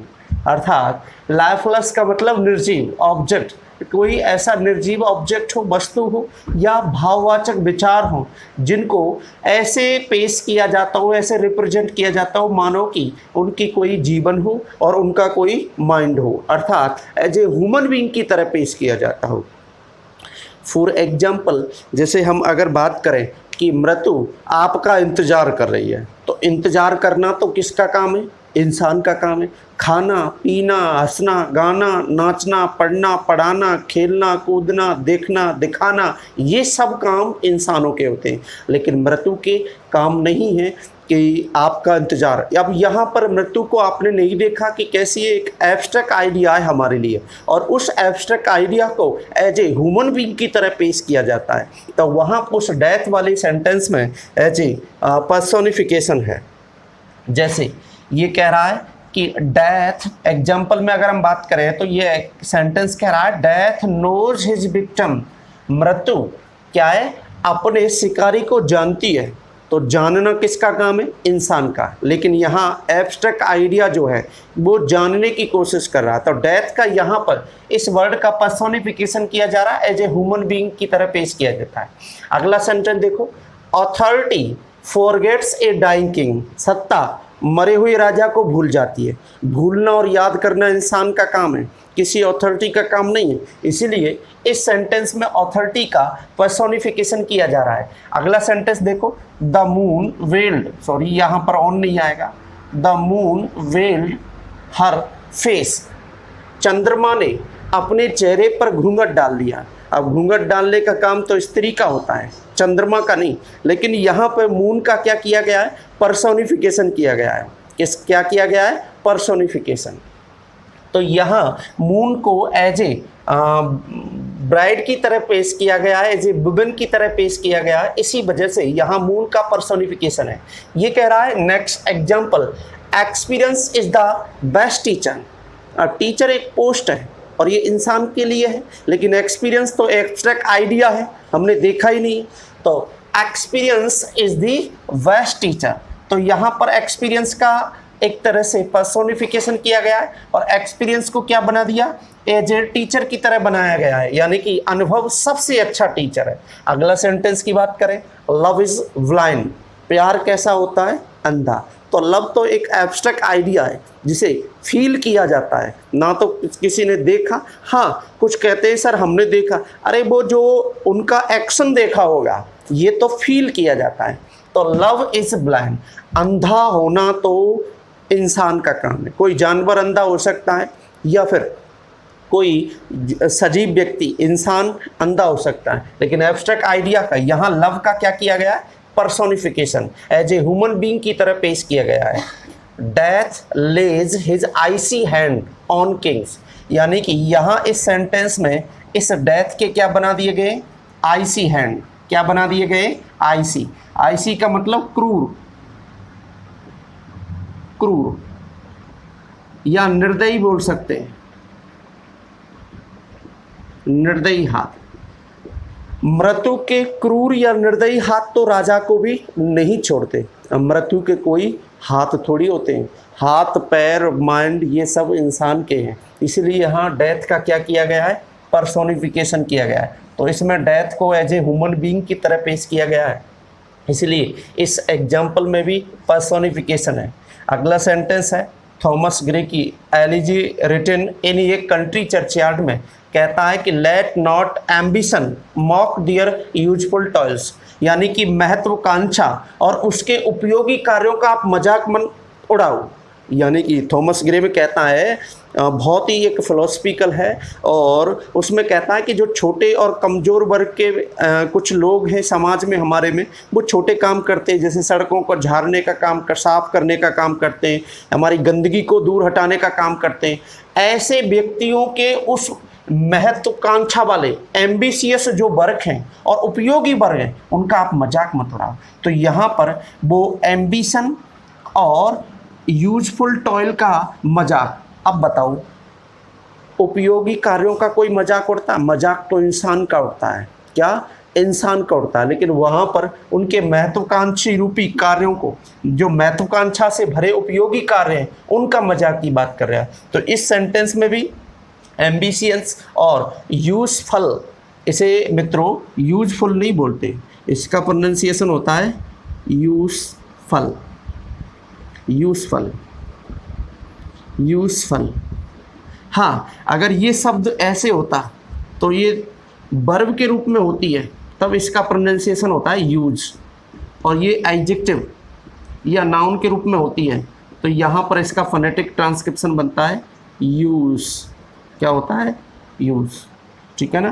अर्थात लाइफलेस का मतलब निर्जीव, ऑब्जेक्ट कोई ऐसा निर्जीव ऑब्जेक्ट हो, वस्तु हो, या भाववाचक विचार हो जिनको ऐसे पेश किया जाता हो, ऐसे रिप्रेजेंट किया जाता हो मानो कि उनकी कोई जीवन हो और उनका कोई माइंड हो, अर्थात एज ए ह्यूमन बीइंग की तरह पेश किया जाता हो। फॉर एग्जाम्पल, जैसे हम अगर बात करें कि मृत्यु आपका इंतज़ार कर रही है, तो इंतज़ार करना तो किसका काम है? इंसान का काम है। खाना पीना, हंसना गाना, नाचना पढ़ना पढ़ाना, खेलना कूदना, देखना दिखाना, ये सब काम इंसानों के होते हैं, लेकिन मृत्यु के काम नहीं है कि आपका इंतज़ार। अब यहाँ पर मृत्यु को आपने नहीं देखा कि कैसी एक एब्स्ट्रैक्ट आइडिया है हमारे लिए, और उस एब्स्ट्रैक्ट आइडिया को एज ए ह्यूमन बीइंग की तरह पेश किया जाता है। तो वहाँ उस डेथ वाले सेंटेंस में एज ए पर्सोनिफिकेशन है। जैसे ये कह रहा है कि डेथ, एग्जाम्पल में अगर हम बात करें तो ये सेंटेंस कह रहा है डेथ नोज हिज विक्टिम। मृत्यु क्या है? अपने शिकारी को जानती है। तो जानना किसका काम है? इंसान का। लेकिन यहाँ एब्स्ट्रैक्ट आइडिया जो है वो जानने की कोशिश कर रहा है। तो डेथ का यहाँ पर इस वर्ड का पर्सोनिफिकेशन किया जा रहा है, एज ए ह्यूमन बीइंग की तरह पेश किया जाता है। अगला सेंटेंस देखो, authority forgets a dying king. सत्ता मरे हुए राजा को भूल जाती है। भूलना और याद करना इंसान का काम है, किसी अथॉरिटी का काम नहीं है। इसीलिए इस सेंटेंस में अथॉरिटी का पर्सोनिफिकेशन किया जा रहा है। अगला सेंटेंस देखो, द मून वेल्ड, सॉरी यहाँ पर ऑन नहीं आएगा, the moon weld her face. चंद्रमा ने अपने चेहरे पर घूंघट डाल दिया। अब घूंघट डालने का काम तो स्त्री का होता है, चंद्रमा का नहीं। लेकिन यहाँ पर मून का क्या किया गया है? पर्सोनिफिकेशन किया गया है। क्या किया गया है? पर्सोनिफिकेशन। तो यहाँ मून को एज ए ब्राइड की तरह पेश किया गया है, एज ए वुमेन की तरह पेश किया गया है। इसी वजह से यहाँ मून का पर्सोनिफिकेशन है। ये कह रहा है next example, experience is the best teacher. Teacher एक पोस्ट है और ये इंसान के लिए है, लेकिन एक्सपीरियंस तो एब्स्ट्रैक्ट आइडिया है, हमने देखा ही नहीं। तो experience is the best teacher. तो यहाँ पर एक्सपीरियंस का एक तरह से पर्सोनिफिकेशन किया गया है और एक्सपीरियंस को क्या बना दिया? एज ए टीचर की तरह बनाया गया है, यानी कि अनुभव सबसे अच्छा टीचर है। अगला सेंटेंस की बात करें, लव इज ब्लाइंड। प्यार कैसा होता है? अंधा। तो लव तो एक एब्स्ट्रैक्ट आइडिया है जिसे फील किया जाता है, ना तो किसी ने देखा। हाँ, कुछ कहते हैं सर हमने देखा, अरे वो जो उनका एक्शन देखा होगा, ये तो फील किया जाता है। तो लव इज ब्लाइंड, अंधा होना तो इंसान का काम है। कोई जानवर अंधा हो सकता है या फिर कोई सजीव व्यक्ति, इंसान अंधा हो सकता है, लेकिन एब्स्ट्रैक्ट आइडिया का यहाँ लव का क्या किया गया है, personification as a human being की तरह पेश किया गया है। Death lays his icy hand on kings, यानी कि यहाँ इस सेंटेंस में इस डेथ के क्या बना दिए गए, आईसी हैंड। क्या बना दिए गए, आईसी। आईसी का मतलब क्रूर, क्रूर या निर्दयी बोल सकते हैं, निर्दयी हाथ। मृत्यु के क्रूर या निर्दयी हाथ तो राजा को भी नहीं छोड़ते। मृत्यु के कोई हाथ थोड़ी होते हैं, हाथ पैर माइंड ये सब इंसान के हैं। इसलिए यहाँ डेथ का क्या किया गया है, पर्सोनिफिकेशन किया गया है। तो इसमें डेथ को एज ए ह्यूमन बीइंग की तरह पेश किया गया है, इसलिए इस एग्जाम्पल में भी पर्सोनिफिकेशन है। अगला सेंटेंस है थॉमस ग्रे की elegy written in a country churchyard में, कहता है कि let not ambition mock dear useful toils, यानी कि महत्वाकांक्षा और उसके उपयोगी कार्यों का आप मजाक मन उड़ाओ। यानी कि थॉमस ग्रे में कहता है, बहुत ही एक फिलोसफिकल है, और उसमें कहता है कि जो छोटे और कमज़ोर वर्ग के कुछ लोग हैं समाज में हमारे में, वो छोटे काम करते हैं, जैसे सड़कों को झाड़ने का काम साफ करने का काम करते हैं, हमारी गंदगी को दूर हटाने का काम करते हैं। ऐसे व्यक्तियों के उस महत्वाकांक्षा वाले एम्बिशियस जो वर्ग हैं और उपयोगी वर्ग हैं, उनका आप मजाक मत उड़ाओ। तो यहाँ पर वो एम्बिशन और यूजफुल टॉयल का मजाक। अब बताओ, उपयोगी कार्यों का कोई मजाक उड़ता है? मजाक तो इंसान का उड़ता है। क्या? इंसान का उड़ता है। लेकिन वहाँ पर उनके महत्वाकांक्षी रूपी कार्यों को, जो महत्वाकांक्षा से भरे उपयोगी कार्य हैं, उनका मजाक की बात कर रहा है। तो इस सेंटेंस में भी एम्बिशियस और यूजफुल, इसे मित्रों यूजफुल नहीं बोलते, इसका प्रोनाउंसिएशन होता है यूजफुल, यूजफुल, यूजफुल। हाँ, अगर ये शब्द ऐसे होता तो ये वर्ब के रूप में होती है, तब इसका प्रोनाउंसिएशन होता है यूज, और ये एडजेक्टिव या नाउन के रूप में होती है, तो यहाँ पर इसका फोनेटिक ट्रांसक्रिप्शन बनता है यूज। क्या होता है? यूज। ठीक है ना?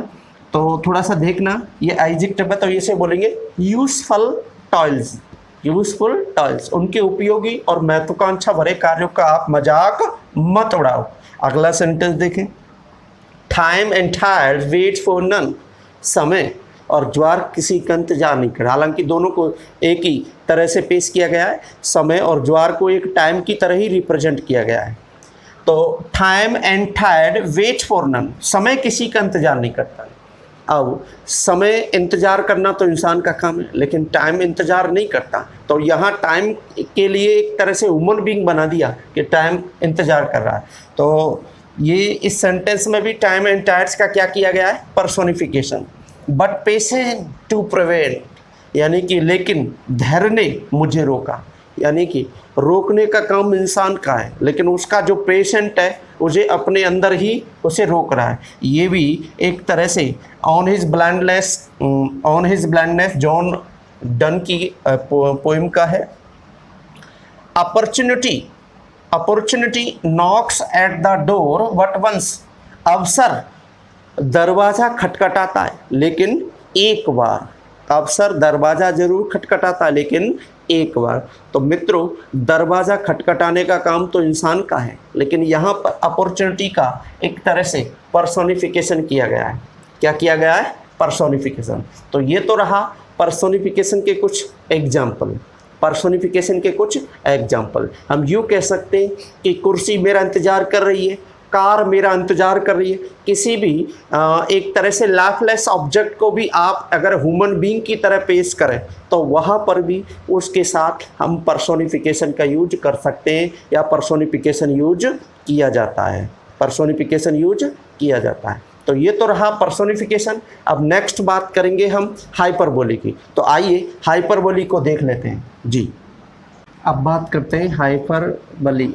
तो थोड़ा सा देखना, ये एडजेक्टिव है तो इसे बोलेंगे यूजफुल टॉयल्स, यूजफुल टॉयल्स। उनके उपयोगी और महत्वाकांक्षा भरे कार्यों का आप मजाक मत उड़ाओ। अगला सेंटेंस देखें, टाइम एंड टायर्ड वेट फॉर नन, समय और ज्वार किसी का इंतजार नहीं कर। हालांकि दोनों को एक ही तरह से पेश किया गया है, समय और ज्वार को एक टाइम की तरह ही रिप्रेजेंट किया गया है। तो टाइम एंड टायर्ड वेट फॉर नन, समय किसी का इंतजार नहीं करता। अब समय इंतज़ार करना तो इंसान का काम है, लेकिन टाइम इंतज़ार नहीं करता। तो यहाँ टाइम के लिए एक तरह से ह्यूमन बीइंग बना दिया कि टाइम इंतज़ार कर रहा है। तो ये इस सेंटेंस में भी टाइम एंड टायर्स का क्या किया गया है? Personification. But patient to prevent, यानी कि लेकिन धैर्य ने मुझे रोका, यानी कि रोकने का काम इंसान का है, लेकिन उसका जो पेशेंट है उसे अपने अंदर ही उसे रोक रहा है। ये भी एक तरह से on his blindness John Donne की पोएम का है। Opportunity knocks at the door but once, अवसर दरवाज़ा खटखटाता है लेकिन एक बार। अवसर दरवाज़ा जरूर खटखटाता है लेकिन एक बार। तो मित्रों, दरवाज़ा खटखटाने का काम तो इंसान का है, लेकिन यहाँ पर अपॉर्चुनिटी का एक तरह से पर्सोनिफिकेशन किया गया है। क्या किया गया है? पर्सोनिफिकेशन। तो ये तो रहा पर्सोनिफिकेशन के कुछ एग्जाम्पल। हम यूँ कह सकते हैं कि कुर्सी मेरा इंतज़ार कर रही है, कार मेरा इंतज़ार कर रही है। किसी भी एक तरह से लाइफलेस ऑब्जेक्ट को भी आप अगर ह्यूमन बीइंग की तरह पेश करें तो वहाँ पर भी उसके साथ हम पर्सोनिफिकेशन का यूज कर सकते हैं, या पर्सोनिफिकेशन यूज किया जाता है। तो ये तो रहा पर्सोनिफिकेशन। अब नेक्स्ट बात करेंगे हम हाइपरबोली की। तो आइए हाइपरबोली को देख लेते हैं जी। अब बात करते हैं हाइपरबली।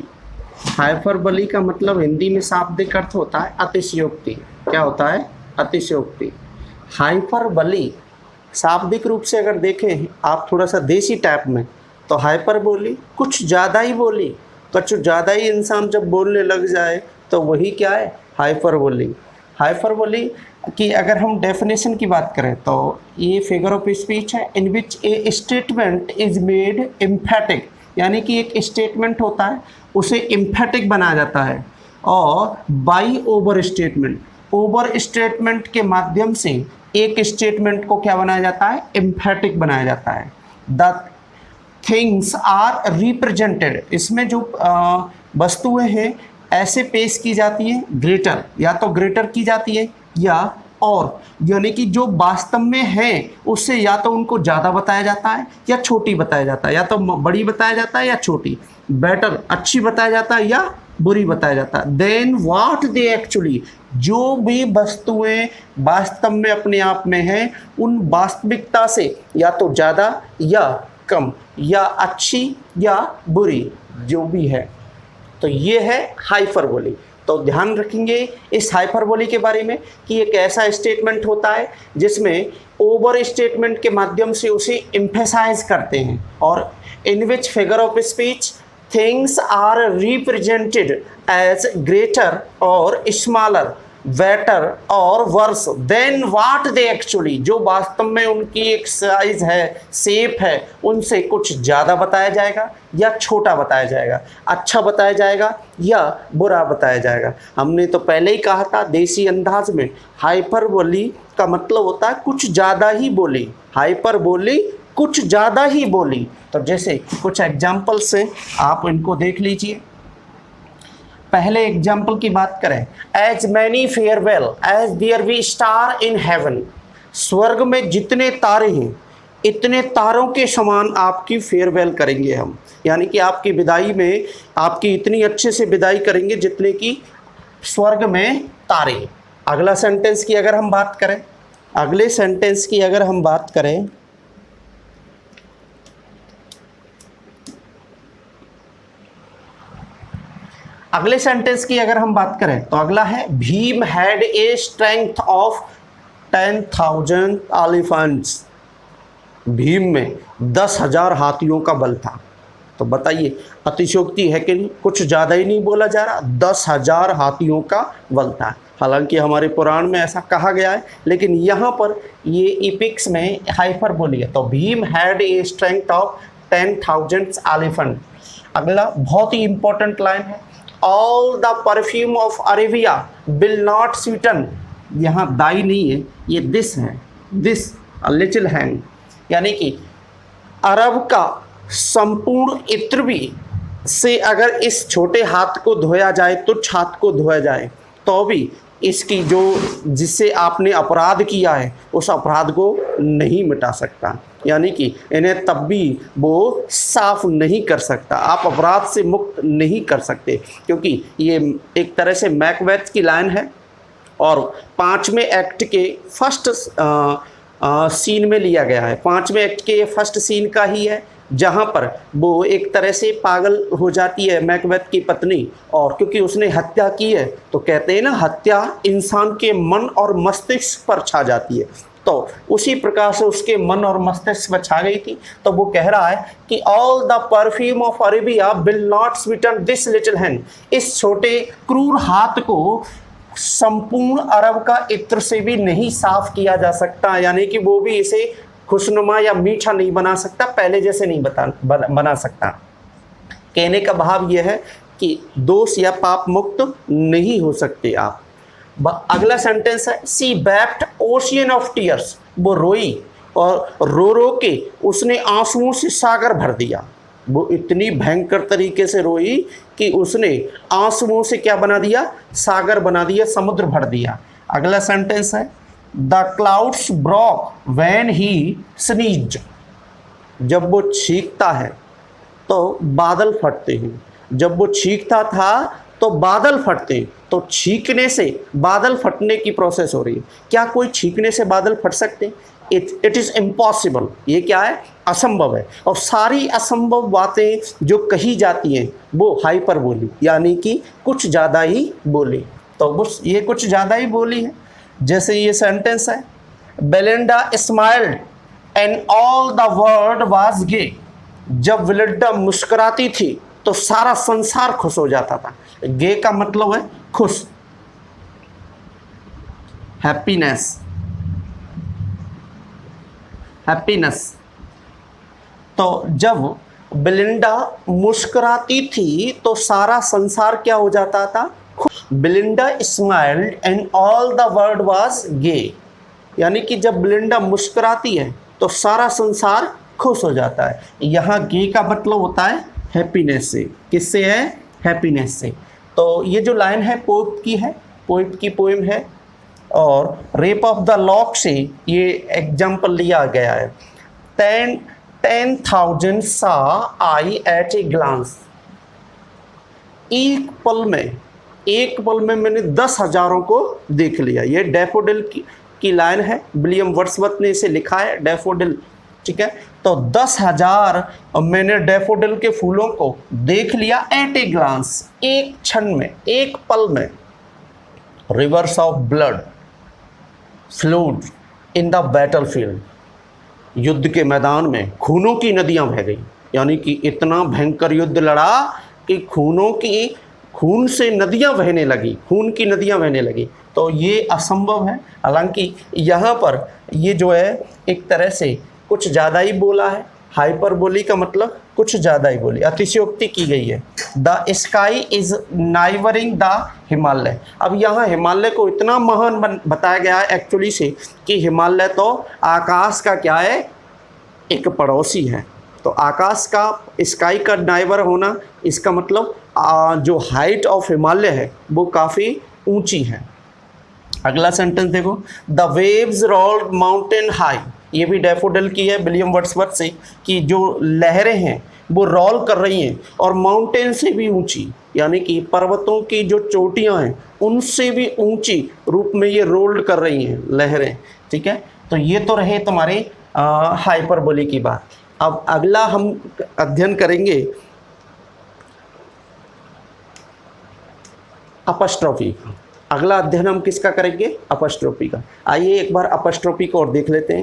हाइपरबली का मतलब हिंदी में शाब्दिक अर्थ होता है अतिशयोक्ति। क्या होता है? अतिशयोक्ति। हाइपरबली शाब्दिक रूप से अगर देखें आप थोड़ा सा देसी टाइप में, तो हाइपरबोली कुछ ज़्यादा ही बोली, कुछ ज़्यादा ही इंसान जब बोलने लग जाए तो वही क्या है? हाइपरबोली। हाइपरबोली की अगर हम डेफिनेशन की बात करें तो ये फिगर ऑफ स्पीच है in which a statement is made emphatic, यानी कि एक स्टेटमेंट होता है उसे एम्फेटिक बनाया जाता है, और by over statement, over statement के माध्यम से एक स्टेटमेंट को क्या बनाया जाता है? एम्फेटिक बनाया जाता है। द थिंग्स आर रिप्रेजेंटेड, इसमें जो वस्तुएं हैं ऐसे पेश की जाती है ग्रेटर, या तो ग्रेटर की जाती है या और, यानी कि जो वास्तव में है उससे या तो उनको ज़्यादा बताया जाता है या छोटी बताया जाता है, या तो बड़ी बताया जाता है या छोटी, बेटर अच्छी बताया जाता है या बुरी बताया जाता है। देन व्हाट दे एक्चुअली, जो भी वस्तुएं वास्तव में अपने आप में हैं उन वास्तविकता से या तो ज़्यादा या कम, या अच्छी या बुरी, जो भी है, तो ये है हाइपरबोली। तो ध्यान रखेंगे इस हाइपरबोली के बारे में कि एक ऐसा स्टेटमेंट होता है जिसमें ओवर स्टेटमेंट के माध्यम से उसे एम्फेसाइज करते हैं, और in which figure of speech things are represented as greater और स्मॉलर, बेटर और worse than what they actually, जो वास्तव में उनकी एक साइज है, शेप है, उनसे कुछ ज़्यादा बताया जाएगा या छोटा बताया जाएगा, अच्छा बताया जाएगा या बुरा बताया जाएगा। हमने तो पहले ही कहा था देसी अंदाज में हाइपरबोली का मतलब होता है कुछ ज़्यादा ही बोली, हाइपरबोली कुछ ज़्यादा ही बोली। तो जैसे कुछ एग्जाम्पल से आप इनको देख लीजिए। पहले एग्जाम्पल की बात करें, as many farewell as there be star in heaven, स्वर्ग में जितने तारे हैं इतने तारों के समान आपकी फेयरवेल करेंगे हम, यानी कि आपकी विदाई में आपकी इतनी अच्छे से विदाई करेंगे जितने कि स्वर्ग में तारे। अगला सेंटेंस की अगर हम बात करें, अगले सेंटेंस की अगर हम बात करें, अगले सेंटेंस की अगर हम बात करें तो अगला है Bhim had a strength of 10,000 elephants, Bhim में 10,000 हाथियों का बल था। तो बताइए अतिशयोक्ति है कि नहीं? कुछ ज़्यादा ही नहीं बोला जा रहा, 10,000 हाथियों का बल था। हालांकि हमारे पुराण में ऐसा कहा गया है, लेकिन यहाँ पर ये इपिक्स में हाइपरबोली है। तो Bhim had a strength of 10,000 elephant. अगला बहुत ही इंपॉर्टेंट लाइन है, all the perfume of Arabia will not sweeten, यहाँ दाई नहीं है, ये दिस है, दिस लिटिल हैंड, यानी कि अरब का संपूर्ण इत्र भी से अगर इस छोटे हाथ को धोया जाए, तुच्छ हाथ को धोया जाए, तो भी इसकी जो जिससे आपने अपराध किया है उस अपराध को नहीं मिटा सकता, यानी कि इन्हें तब भी वो साफ नहीं कर सकता, आप अपराध से मुक्त नहीं कर सकते, क्योंकि ये एक तरह से मैकबेथ की लाइन है और 5वें एक्ट के फर्स्ट सीन में लिया गया है। 5वें एक्ट के फर्स्ट सीन का ही है, जहाँ पर वो एक तरह से पागल हो जाती है मैकबेथ की पत्नी, और क्योंकि उसने हत्या की है तो कहते हैं ना हत्या इंसान के मन और मस्तिष्क पर छा जाती है, तो उसी प्रकार से उसके मन और मस्तिष्क पर छा गई थी। तो वो कह रहा है कि all the perfume of Arabia will not Sutton this little hand, इस छोटे क्रूर हाथ को संपूर्ण अरब का इत्र से भी नहीं साफ किया जा सकता, यानी कि वो भी इसे खुशनुमा या मीठा नहीं बना सकता, पहले जैसे नहीं बना सकता। कहने का भाव यह है कि दोष या पाप मुक्त नहीं हो सकते आप। अगला सेंटेंस है सी वेप्ट ओशियन ऑफ टीयर्स, वो रोई और रो रो के उसने आंसुओं से सागर भर दिया, वो इतनी भयंकर तरीके से रोई कि उसने आंसुओं से क्या बना दिया? सागर बना दिया, समुद्र भर दिया। अगला सेंटेंस है the clouds broke when he sneezed, जब वो छींकता है तो बादल फटते हैं, जब वो छींकता था तो बादल फटते हैं, तो छींकने से बादल फटने की प्रोसेस हो रही है। क्या कोई छींकने से बादल फट सकते हैं? इट इज़ इम्पॉसिबल, ये क्या है, असंभव है। और सारी असंभव बातें जो कही जाती हैं वो हाइपरबोली, यानी कि कुछ ज़्यादा ही बोली। तो बस ये कुछ ज़्यादा ही बोली है। जैसे ये सेंटेंस है, Belinda smiled and all the world was gay. जब बेलिंडा मुस्कुराती थी तो सारा संसार खुश हो जाता था। गे का मतलब है खुश, हैप्पीनेस, हैप्पीनेस। तो जब बेलिंडा मुस्कुराती थी तो सारा संसार क्या हो जाता था, Belinda smiled and all the world was gay, यानी कि जब बेलिंडा मुस्कुराती है तो सारा संसार खुश हो जाता है। यहाँ गे का मतलब होता है हैप्पीनेस से। किससे है, हैप्पीनेस से। तो ये जो लाइन है पोएट की है, पोएट की पोएम है। और रेप ऑफ द लॉक से ये एग्जाम्पल लिया गया है। 10,000 सा आई एट ए ग्लांस। एक पल में मैंने 10,000 को देख लिया। ये डैफोडिल की लाइन है, विलियम वर्ड्सवर्थ ने इसे लिखा है, डैफोडिल। ठीक है, तो 10,000 मैंने डैफोडिल के फूलों को देख लिया एट ए ग्लांस, एक क्षण में, एक पल में। Reverse of blood flowed in the battlefield. युद्ध के मैदान में खूनों की नदियां बह गई, यानी कि इतना भयंकर युद्ध लड़ा कि खून से नदियां बहने लगी, खून की नदियां बहने लगी। तो ये असंभव है। हालांकि यहाँ पर ये जो है एक तरह से कुछ ज़्यादा ही बोला है। हाइपरबोली का मतलब कुछ ज़्यादा ही बोली, अतिशयोक्ति की गई है। The sky is neighbouring the Himalaya. अब यहाँ हिमालय को इतना महान बताया गया है एक्चुअली से कि हिमालय तो आकाश का क्या है, एक पड़ोसी है। तो आकाश का, स्काई का नाइवर होना, इसका मतलब जो हाइट ऑफ हिमालय है वो काफ़ी ऊंची है। अगला सेंटेंस देखो, the waves rolled mountain high. ये भी डैफोडिल की है, विलियम वर्ड्सवर्थ से, कि जो लहरें हैं वो रोल कर रही हैं और माउंटेन से भी ऊंची, यानी कि पर्वतों की जो चोटियां हैं उनसे भी ऊंची रूप में ये रोल्ड कर रही हैं लहरें। ठीक है, तो ये तो रहे तुम्हारे हाइपरबोली की बात। अब अगला हम अध्ययन करेंगे अपस्ट्रोफी। अगला अध्ययन हम किसका करेंगे, अपस्ट्रोफी का। आइए एक बार अपस्ट्रोफी को और देख लेते हैं।